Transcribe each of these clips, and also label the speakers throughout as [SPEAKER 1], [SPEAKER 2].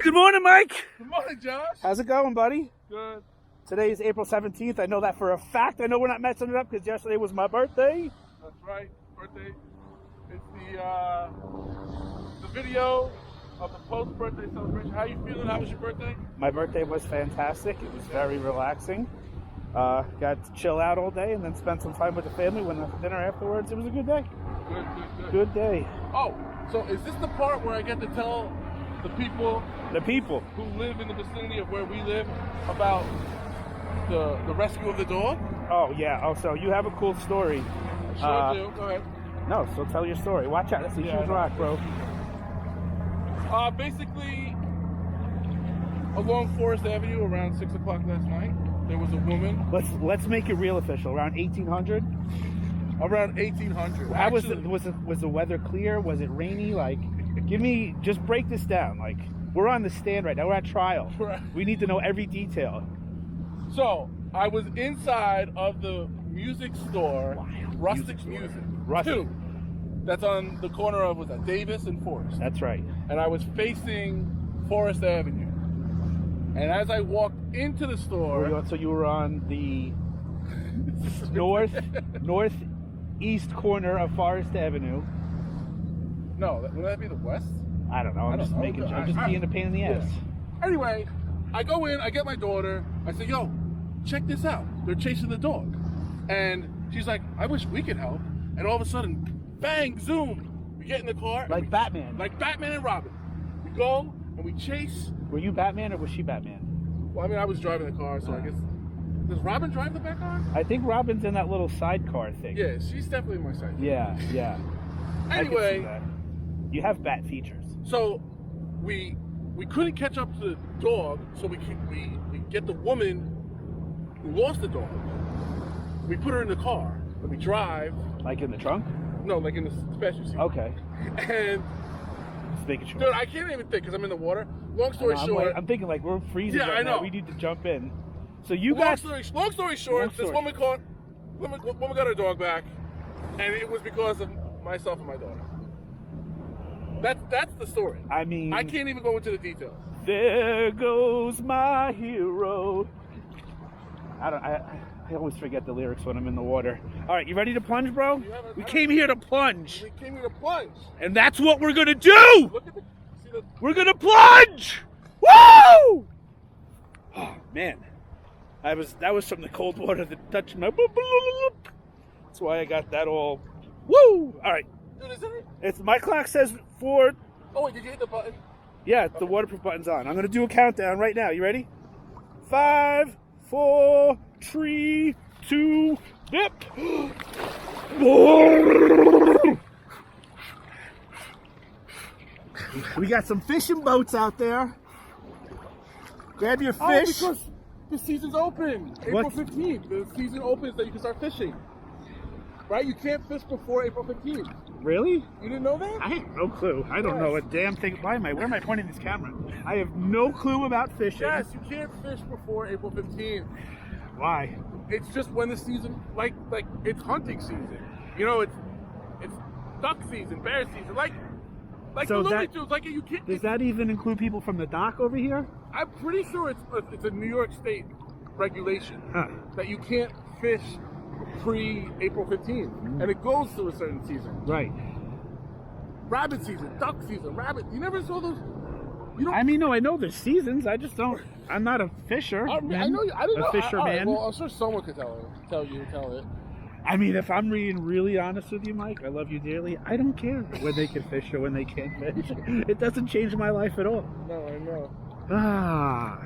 [SPEAKER 1] Good morning, Mike.
[SPEAKER 2] Good morning, Josh.
[SPEAKER 1] How's it going, buddy?
[SPEAKER 2] Good.
[SPEAKER 1] Today is April 17th. I know that for a fact. I know we're not messing it up because yesterday was my birthday.
[SPEAKER 2] That's right. Birthday. It's the video of the post-birthday celebration. How you feeling? How was your birthday?
[SPEAKER 1] My birthday was fantastic. It was very relaxing. Got to chill out all day and then spend some time with the family. Went out for dinner afterwards. It was a good day.
[SPEAKER 2] Good.
[SPEAKER 1] Good day.
[SPEAKER 2] Oh, so is this the part where I get to tell the people
[SPEAKER 1] who
[SPEAKER 2] live in the vicinity of where we live about the rescue of the dog?
[SPEAKER 1] Oh, yeah. Oh, so you have a cool story.
[SPEAKER 2] Sure do. Go ahead.
[SPEAKER 1] No, so tell your story. Watch out. That's a huge rock, bro.
[SPEAKER 2] Basically, along Forest Avenue around 6 o'clock last night, there was a woman.
[SPEAKER 1] Let's make it real official. Around 1800?
[SPEAKER 2] Around 1800.
[SPEAKER 1] How was the weather clear? Was it rainy? Like, just break this down. Like, we're on the stand right now. We're at trial.
[SPEAKER 2] Right.
[SPEAKER 1] We need to know every detail.
[SPEAKER 2] So, I was inside of the music store, Rustic Music.
[SPEAKER 1] Rustic.
[SPEAKER 2] 2. That's on the corner of, was that Davis and Forest?
[SPEAKER 1] That's right.
[SPEAKER 2] And I was facing Forest Avenue. And as I walked into the store...
[SPEAKER 1] So you were on the northeast corner of Forest Avenue.
[SPEAKER 2] No, would that be the west?
[SPEAKER 1] I don't know. I'm just being a pain in the ass.
[SPEAKER 2] Yeah. Anyway, I go in, I get my daughter. I say, yo, check this out. They're chasing the dog. And she's like, I wish we could help. And all of a sudden, bang, zoom. We get in the car.
[SPEAKER 1] Like Batman.
[SPEAKER 2] Like Batman and Robin. We go and we chase.
[SPEAKER 1] Were you Batman or was she Batman?
[SPEAKER 2] Well, I mean, I was driving the car, so I guess. Does Robin drive the back car?
[SPEAKER 1] I think Robin's in that little sidecar thing.
[SPEAKER 2] Yeah, she's definitely my sidecar.
[SPEAKER 1] Yeah.
[SPEAKER 2] Anyway,
[SPEAKER 1] you have bat features.
[SPEAKER 2] So we couldn't catch up to the dog, so we get the woman who lost the dog. We put her in the car, and we drive.
[SPEAKER 1] Like in the trunk?
[SPEAKER 2] No, like in the passenger seat.
[SPEAKER 1] Okay.
[SPEAKER 2] And
[SPEAKER 1] just making sure.
[SPEAKER 2] Dude, I can't even think because I'm in the water. Long story short,
[SPEAKER 1] I'm thinking like we're freezing
[SPEAKER 2] right
[SPEAKER 1] right now.
[SPEAKER 2] now.
[SPEAKER 1] We need to jump in. So
[SPEAKER 2] long story short, this woman got her dog back, and it was because of myself and my daughter. That's the story.
[SPEAKER 1] I mean,
[SPEAKER 2] I can't even go into the details.
[SPEAKER 1] There goes my hero. I always forget the lyrics when I'm in the water. All right, you ready to plunge, bro? We came here to plunge.
[SPEAKER 2] We came here to plunge.
[SPEAKER 1] And that's what we're gonna do.
[SPEAKER 2] Look at
[SPEAKER 1] we're gonna plunge. Woo! Oh man, that was from the cold water that touched my. That's why I got that all. Woo! All right.
[SPEAKER 2] Dude, is it?
[SPEAKER 1] It's my clock says 4.
[SPEAKER 2] Oh wait, did you hit the button?
[SPEAKER 1] Yeah, the waterproof button's on. I'm gonna do a countdown right now. You ready? 5, 4, 3, 2, dip. We got some fishing boats out there. Grab your fish.
[SPEAKER 2] Oh, because the season's open. April 15th. The season opens that you can start fishing. Right? You can't fish before April 15th.
[SPEAKER 1] Really?
[SPEAKER 2] You didn't know that?
[SPEAKER 1] I have no clue. I don't know a damn thing. Where am I pointing this camera? I have no clue about fishing.
[SPEAKER 2] Yes, you can't fish before April 15th.
[SPEAKER 1] Why?
[SPEAKER 2] It's just when the season, like it's hunting season. You know, it's duck season, bear season, like
[SPEAKER 1] so
[SPEAKER 2] the Looney Tunes. Like you can't.
[SPEAKER 1] Does that even include people from the dock over here?
[SPEAKER 2] I'm pretty sure it's a New York State regulation that you can't fish pre-April 15th, and it goes to a certain season.
[SPEAKER 1] Right.
[SPEAKER 2] Rabbit season, duck season, rabbit. You never saw those? You don't.
[SPEAKER 1] I mean, no, I know there's seasons. I just don't. I'm not a fisher.
[SPEAKER 2] I know. I didn't know.
[SPEAKER 1] A fisherman.
[SPEAKER 2] Right, well, I'm sure someone could tell it.
[SPEAKER 1] I mean, if I'm being really honest with you, Mike, I love you dearly. I don't care when they can fish or when they can't fish. It doesn't change my life at all.
[SPEAKER 2] No, I know.
[SPEAKER 1] Ah,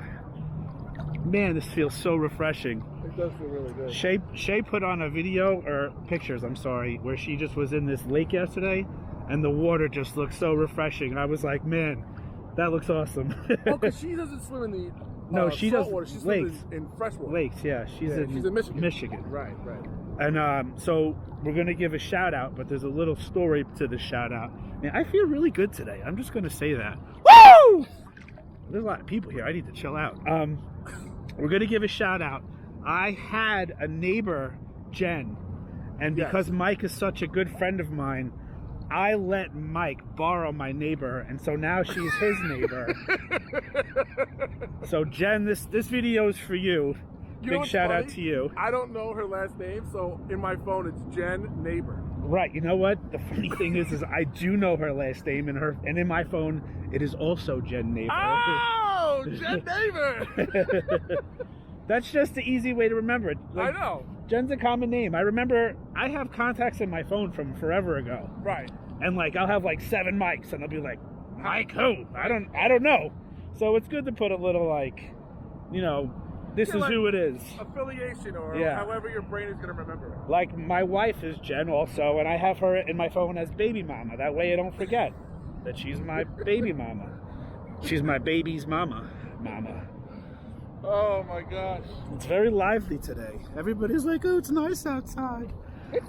[SPEAKER 1] man, this feels so refreshing.
[SPEAKER 2] It does feel really good.
[SPEAKER 1] Shay put on a video, or pictures, I'm sorry, where she just was in this lake yesterday, and the water just looked so refreshing. I was like, man, that looks awesome.
[SPEAKER 2] Oh, because she doesn't swim in the
[SPEAKER 1] no, she does
[SPEAKER 2] water. She
[SPEAKER 1] lakes.
[SPEAKER 2] swims in freshwater.
[SPEAKER 1] Lakes, yeah. She's in
[SPEAKER 2] Michigan. Right.
[SPEAKER 1] And so we're going to give a shout out, but there's a little story to the shout out. Man, I feel really good today. I'm just going to say that. Woo! There's a lot of people here. I need to chill out. We're going to give a shout out. I had a neighbor, Jen, and because Mike is such a good friend of mine, I let Mike borrow my neighbor, and so now she's his neighbor. So Jen, this video is for you.
[SPEAKER 2] You know
[SPEAKER 1] Big
[SPEAKER 2] what's
[SPEAKER 1] shout out
[SPEAKER 2] funny?
[SPEAKER 1] to you.
[SPEAKER 2] I don't know her last name, so in my phone it's Jen Neighbor.
[SPEAKER 1] Right. You know what? The funny thing is I do know her last name, and in my phone it is also Jen Neighbor.
[SPEAKER 2] Oh, Jen Neighbor.
[SPEAKER 1] That's just the easy way to remember it.
[SPEAKER 2] I know.
[SPEAKER 1] Jen's a common name. I remember I have contacts in my phone from forever ago.
[SPEAKER 2] Right.
[SPEAKER 1] And like I'll have like 7 Mikes, and I'll be like, Mike who? I don't know. So it's good to put a little like, you know, this is
[SPEAKER 2] like
[SPEAKER 1] who it is.
[SPEAKER 2] Affiliation or
[SPEAKER 1] Yeah.
[SPEAKER 2] however your brain is gonna remember it.
[SPEAKER 1] Like my wife is Jen also, and I have her in my phone as baby mama. That way I don't forget that she's my baby mama. She's my baby's mama.
[SPEAKER 2] Oh my gosh.
[SPEAKER 1] It's very lively today. Everybody's like, oh, it's nice outside.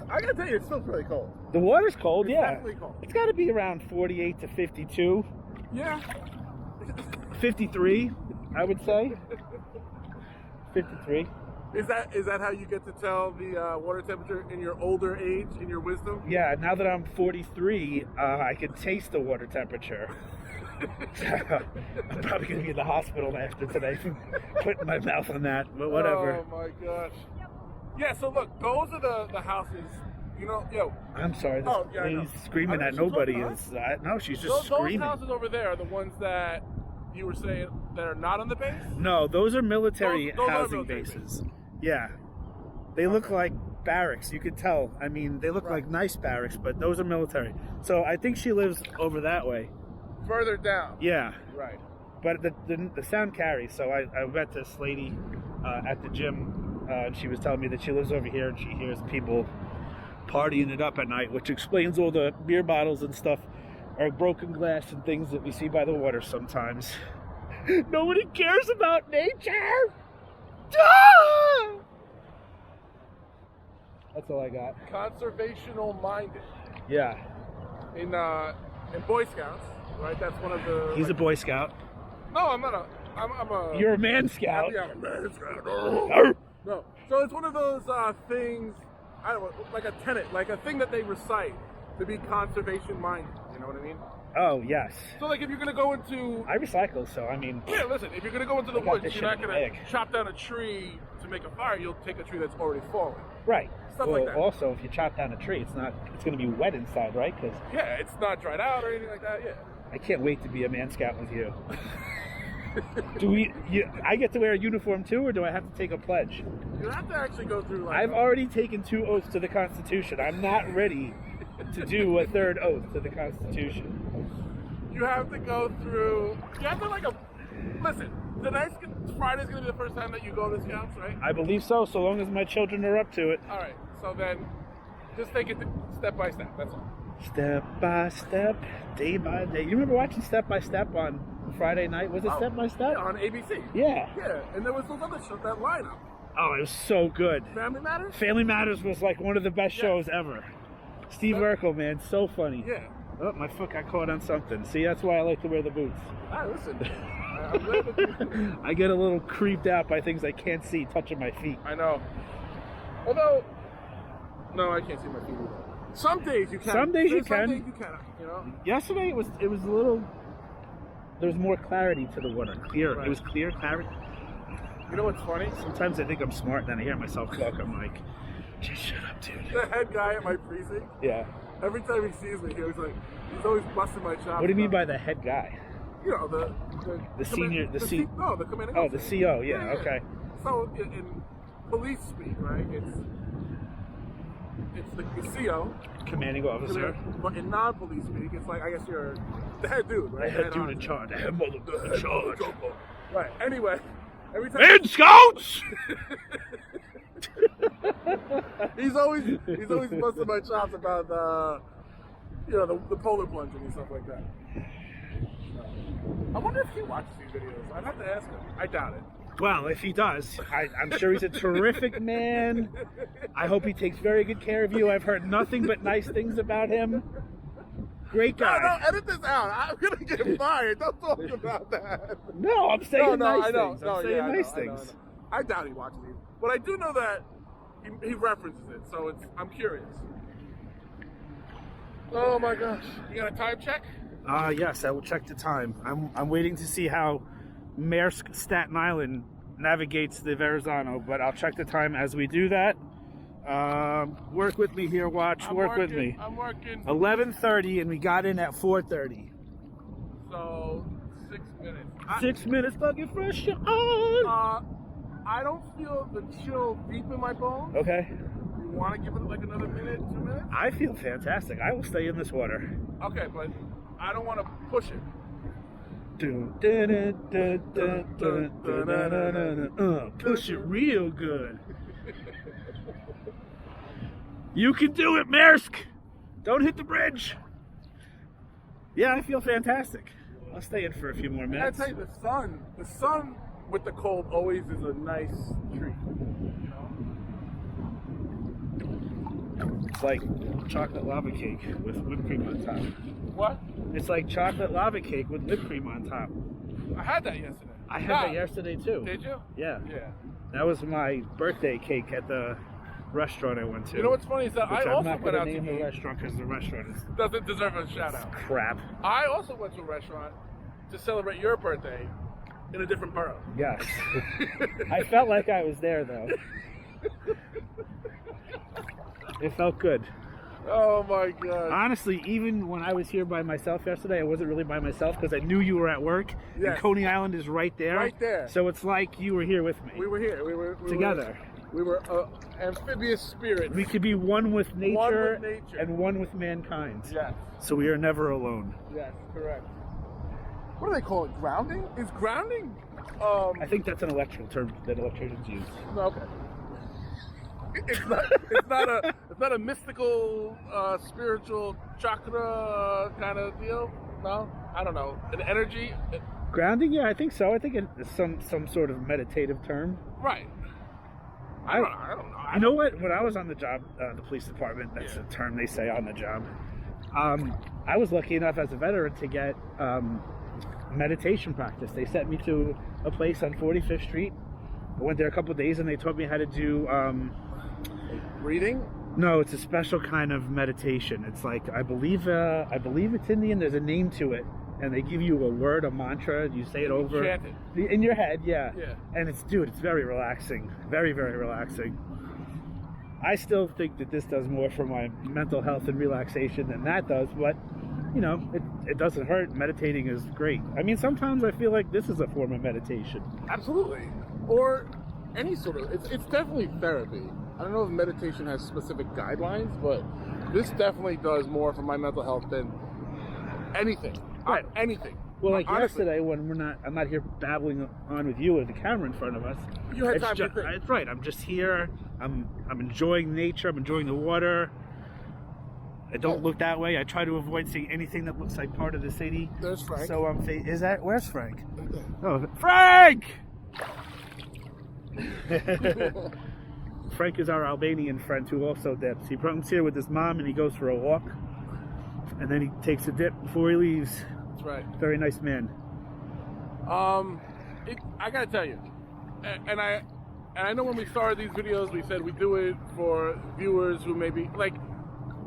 [SPEAKER 2] I gotta tell you, it's still pretty cold.
[SPEAKER 1] The water's cold,
[SPEAKER 2] It's
[SPEAKER 1] yeah.
[SPEAKER 2] definitely cold.
[SPEAKER 1] It's got to be around 48 to 52.
[SPEAKER 2] Yeah.
[SPEAKER 1] 53, I would say. 53.
[SPEAKER 2] Is that how you get to tell the water temperature in your older age, in your wisdom?
[SPEAKER 1] Yeah, now that I'm 43, I can taste the water temperature. I'm probably going to be in the hospital after today from putting my mouth on that, but whatever.
[SPEAKER 2] Oh my gosh. Yeah, so look, those are the houses, you know, yo.
[SPEAKER 1] I'm sorry, this
[SPEAKER 2] Oh, yeah, I know.
[SPEAKER 1] lady's screaming
[SPEAKER 2] I
[SPEAKER 1] at
[SPEAKER 2] know, she's
[SPEAKER 1] nobody.
[SPEAKER 2] talking
[SPEAKER 1] Is no, she's just
[SPEAKER 2] Those
[SPEAKER 1] screaming.
[SPEAKER 2] houses over there are the ones that you were saying that are not on the base?
[SPEAKER 1] No, those are military
[SPEAKER 2] Those are
[SPEAKER 1] housing
[SPEAKER 2] military
[SPEAKER 1] bases. Yeah. They look like barracks, you could tell. I mean, they look
[SPEAKER 2] Right.
[SPEAKER 1] like nice barracks, but those are military. So I think she lives over that way.
[SPEAKER 2] Further down.
[SPEAKER 1] Yeah.
[SPEAKER 2] Right.
[SPEAKER 1] But the sound carries. So I met this lady at the gym, and she was telling me that she lives over here and she hears people partying it up at night, which explains all the beer bottles and stuff or broken glass and things that we see by the water sometimes. Nobody cares about nature. Ah! That's all I got.
[SPEAKER 2] Conservational minded.
[SPEAKER 1] Yeah.
[SPEAKER 2] In Boy Scouts, right? That's one of the.
[SPEAKER 1] He's a Boy Scout.
[SPEAKER 2] No, I'm not a. I'm a.
[SPEAKER 1] You're a Man Scout.
[SPEAKER 2] Yeah, I'm a Man Scout.
[SPEAKER 1] Arr!
[SPEAKER 2] No. So it's one of those things. I don't know, like a tenet, like a thing that they recite to be conservation minded. You know what I mean?
[SPEAKER 1] Oh, yes.
[SPEAKER 2] So like if you're gonna go into.
[SPEAKER 1] I recycle, so I mean.
[SPEAKER 2] Yeah, listen. If you're gonna go into the
[SPEAKER 1] I got
[SPEAKER 2] woods,
[SPEAKER 1] this
[SPEAKER 2] you're
[SPEAKER 1] shit
[SPEAKER 2] not
[SPEAKER 1] in the
[SPEAKER 2] gonna
[SPEAKER 1] bag.
[SPEAKER 2] chop down a tree to make a fire. You'll take a tree that's already fallen.
[SPEAKER 1] Right.
[SPEAKER 2] Stuff
[SPEAKER 1] well,
[SPEAKER 2] like that.
[SPEAKER 1] also, if you chop down a tree, it's going to be wet inside, right? Because
[SPEAKER 2] Yeah, it's not dried out or anything like that. Yeah.
[SPEAKER 1] I can't wait to be a Man Scout with you. I get to wear a uniform too, or do I have to take a pledge?
[SPEAKER 2] You have to actually go through like.
[SPEAKER 1] I've already taken 2 oaths to the Constitution. I'm not ready to do a 3rd oath to the Constitution.
[SPEAKER 2] You have to go through. You have to listen. Tonight's Friday's gonna be the first time that you go to Scouts, right?
[SPEAKER 1] I believe so long as my children are up to it.
[SPEAKER 2] All right. So then, just take it step by step. That's all.
[SPEAKER 1] Step by step, day by day. You remember watching Step by Step on Friday night? Was it Step by Step?
[SPEAKER 2] Yeah, on ABC.
[SPEAKER 1] Yeah.
[SPEAKER 2] Yeah, and there was those other shows, that lineup.
[SPEAKER 1] Oh, it was so good.
[SPEAKER 2] Family Matters.
[SPEAKER 1] Family Matters was like one of the best shows ever. Steve Urkel, man, so funny.
[SPEAKER 2] Yeah.
[SPEAKER 1] Oh, my foot got caught on something. See, that's why I like to wear the boots.
[SPEAKER 2] Ah, listen. I'm glad that you.
[SPEAKER 1] I get a little creeped out by things I can't see touching my feet.
[SPEAKER 2] I know. Although, no, I can't see my feet either. Some days you can.
[SPEAKER 1] Some days you
[SPEAKER 2] Some
[SPEAKER 1] can.
[SPEAKER 2] days you can. You know.
[SPEAKER 1] Yesterday it was a little. There was more clarity to the water. Clear.
[SPEAKER 2] Right.
[SPEAKER 1] It was clear clarity.
[SPEAKER 2] You know what's funny?
[SPEAKER 1] Sometimes I think I'm smart, then I hear myself talk. I'm like, just shut up, dude.
[SPEAKER 2] The head guy at my precinct.
[SPEAKER 1] Yeah.
[SPEAKER 2] Every time he sees me, he's always busting my chops.
[SPEAKER 1] What do you mean by the head guy?
[SPEAKER 2] You know
[SPEAKER 1] The senior, the C.
[SPEAKER 2] No, the commanding
[SPEAKER 1] Oh,
[SPEAKER 2] officer.
[SPEAKER 1] the CO. Yeah. Okay.
[SPEAKER 2] So in police speak, right? It's the CO,
[SPEAKER 1] Commanding officer.
[SPEAKER 2] but in non-police speak, it's like I guess you're the head dude,
[SPEAKER 1] The
[SPEAKER 2] right?
[SPEAKER 1] head dude in charge. The head motherfucker in charge.
[SPEAKER 2] Right. Anyway, every time
[SPEAKER 1] Man Scouts.
[SPEAKER 2] he's always busting my chops about the polar plunging and stuff like that. I wonder if he watches these videos. I'd have to ask him. I doubt it.
[SPEAKER 1] Well, if he does, I'm sure he's a terrific man. I hope he takes very good care of you. I've heard nothing but nice things about him. Great guy.
[SPEAKER 2] No, edit this out. I'm gonna get fired. Don't talk about that.
[SPEAKER 1] No, I'm saying nice
[SPEAKER 2] I know.
[SPEAKER 1] things.
[SPEAKER 2] No,
[SPEAKER 1] I'm saying
[SPEAKER 2] yeah, I
[SPEAKER 1] nice
[SPEAKER 2] know,
[SPEAKER 1] things.
[SPEAKER 2] I doubt he watches these, but I do know that he references it. So I'm curious. Oh my gosh. You got a time check?
[SPEAKER 1] Yes, I will check the time. I'm waiting to see how Maersk Staten Island navigates the Verrazano, but I'll check the time as we do that. Work with me here, watch. Work with me.
[SPEAKER 2] I'm working.
[SPEAKER 1] 11:30, and we got in at 4:30.
[SPEAKER 2] So 6 minutes.
[SPEAKER 1] 6 minutes, fucking fresh on.
[SPEAKER 2] I don't feel the chill deep in my bones.
[SPEAKER 1] Okay.
[SPEAKER 2] You want to give it like another minute, 2 minutes?
[SPEAKER 1] I feel fantastic. I will stay in this water.
[SPEAKER 2] Okay, but I don't want to push it.
[SPEAKER 1] Push it real good. You can do it, Maersk. Don't hit the bridge. Yeah, I feel fantastic. I'll stay in for a few more
[SPEAKER 2] I
[SPEAKER 1] minutes.
[SPEAKER 2] tell you, the sun with the cold always is a nice treat.
[SPEAKER 1] It's like chocolate lava cake with whipped cream on top.
[SPEAKER 2] What?
[SPEAKER 1] It's like chocolate lava cake with whipped cream on top.
[SPEAKER 2] I had that yesterday.
[SPEAKER 1] I had that yesterday too.
[SPEAKER 2] Did you?
[SPEAKER 1] Yeah.
[SPEAKER 2] Yeah.
[SPEAKER 1] That was my birthday cake at the restaurant I went to.
[SPEAKER 2] You know what's funny is that
[SPEAKER 1] Which
[SPEAKER 2] I
[SPEAKER 1] I'm
[SPEAKER 2] also
[SPEAKER 1] not
[SPEAKER 2] went out
[SPEAKER 1] going
[SPEAKER 2] to
[SPEAKER 1] to name
[SPEAKER 2] eat.
[SPEAKER 1] the restaurant because the restaurant is
[SPEAKER 2] Doesn't deserve a shout out.
[SPEAKER 1] crap.
[SPEAKER 2] I also went to a restaurant to celebrate your birthday in a different borough.
[SPEAKER 1] Yes. I felt like I was there though. It felt good.
[SPEAKER 2] Oh my god.
[SPEAKER 1] Honestly, even when I was here by myself yesterday, I wasn't really by myself because I knew you were at work.
[SPEAKER 2] Yes.
[SPEAKER 1] And Coney Island is right there.
[SPEAKER 2] Right there.
[SPEAKER 1] So it's like you were here with me.
[SPEAKER 2] We were here. We were
[SPEAKER 1] together.
[SPEAKER 2] We were amphibious spirits.
[SPEAKER 1] We could be one with nature,
[SPEAKER 2] nature.
[SPEAKER 1] and one with mankind.
[SPEAKER 2] Yes.
[SPEAKER 1] So we are never alone.
[SPEAKER 2] Yes, correct. What do they call it? Grounding? Is grounding?
[SPEAKER 1] I think that's an electrical term that electricians use.
[SPEAKER 2] Okay. It's not a mystical, spiritual chakra kind of deal. No, I don't know. An energy.
[SPEAKER 1] Grounding? Yeah, I think so. I think it's some sort of meditative term.
[SPEAKER 2] Right. I don't know.
[SPEAKER 1] You know what? When I was on the job, the police department, that's a term they say on the job. I was lucky enough as a veteran to get meditation practice. They sent me to a place on 45th Street. I went there a couple of days and they taught me how to do
[SPEAKER 2] Reading?
[SPEAKER 1] No, it's a special kind of meditation. It's like I believe it's Indian. There's a name to it, and they give you a word, a mantra. You say it over
[SPEAKER 2] Chant it.
[SPEAKER 1] in your head. Yeah.
[SPEAKER 2] Yeah.
[SPEAKER 1] And it's very relaxing. Very, very relaxing. I still think that this does more for my mental health and relaxation than that does, but you know, it doesn't hurt. Meditating is great. I mean, sometimes I feel like this is a form of meditation.
[SPEAKER 2] Absolutely. Or any sort of. It's definitely therapy. I don't know if meditation has specific guidelines, but this definitely does more for my mental health than anything.
[SPEAKER 1] Right.
[SPEAKER 2] Anything.
[SPEAKER 1] Well, like
[SPEAKER 2] honestly,
[SPEAKER 1] yesterday when I'm not here babbling on with you with the camera in front of us.
[SPEAKER 2] You had
[SPEAKER 1] it's
[SPEAKER 2] time to think.
[SPEAKER 1] It's right. I'm just here. I'm enjoying nature. I'm enjoying the water. I don't look that way. I try to avoid seeing anything that looks like part of the city.
[SPEAKER 2] There's Frank.
[SPEAKER 1] So where's Frank? Oh, Frank! Frank is our Albanian friend who also dips. He comes here with his mom and he goes for a walk, and then he takes a dip before he leaves.
[SPEAKER 2] That's right.
[SPEAKER 1] Very nice man.
[SPEAKER 2] I gotta tell you, and I know when we started these videos, we said we do it for viewers who maybe like.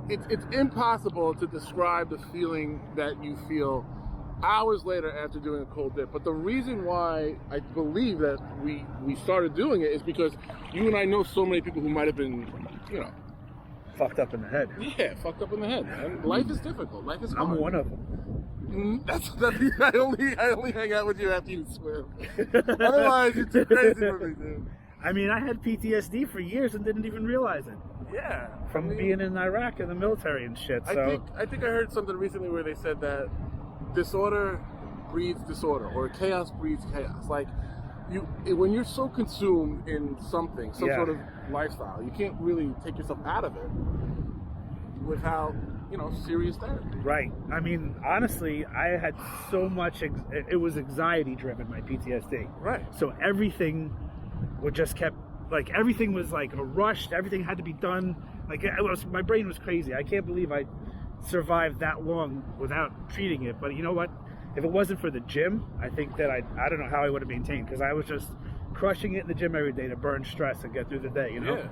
[SPEAKER 2] It's impossible to describe the feeling that you feel hours later after doing a cold dip. But the reason why I believe that we started doing it is because you and I know so many people who might have been, you know,
[SPEAKER 1] Fucked up in the head.
[SPEAKER 2] yeah, fucked up in the head. And life is difficult. Life is hard.
[SPEAKER 1] I'm one of them.
[SPEAKER 2] That's I only hang out with you after you swim. Otherwise, you're too crazy for me, dude.
[SPEAKER 1] I mean, I had PTSD for years and didn't even realize it.
[SPEAKER 2] Yeah,
[SPEAKER 1] From being in Iraq in the military and shit. So
[SPEAKER 2] I think I heard something recently where they said that disorder breeds disorder, or chaos breeds chaos. Like when you're so consumed in something, some sort of lifestyle, you can't really take yourself out of it without, serious therapy.
[SPEAKER 1] Right. I mean, honestly, I had so much. It was anxiety driven, my PTSD.
[SPEAKER 2] Right.
[SPEAKER 1] So everything everything was like rushed. Everything had to be done. My brain was crazy. I can't believe I survived that long without treating it. But you know what? If it wasn't for the gym, I think that I don't know how I would have maintained, because I was just crushing it in the gym every day to burn stress and get through the day.
[SPEAKER 2] Yeah.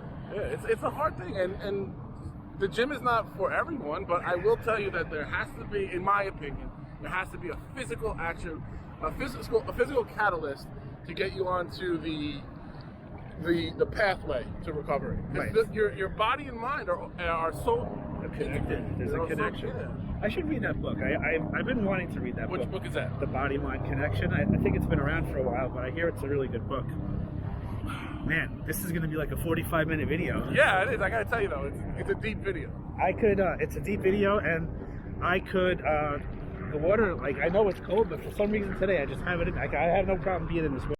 [SPEAKER 2] It's a hard thing, and the gym is not for everyone, but I will tell you that there has to be, in my opinion, there has to be a physical action, a physical catalyst to get you onto the pathway to recovery.
[SPEAKER 1] Right.
[SPEAKER 2] Your body and mind are so
[SPEAKER 1] connected. There's a connection. I should read that book. I've been wanting to read that book.
[SPEAKER 2] Which book is that?
[SPEAKER 1] The Body Mind Connection. I think it's been around for a while, but I hear it's a really good book. Man, this is going to be like a 45-minute video.
[SPEAKER 2] Yeah, it is. I got to tell you though, it's a deep video.
[SPEAKER 1] It's a deep video, and I could, the water, like, I know it's cold, but for some reason today I just have it in. I have no problem being in this water.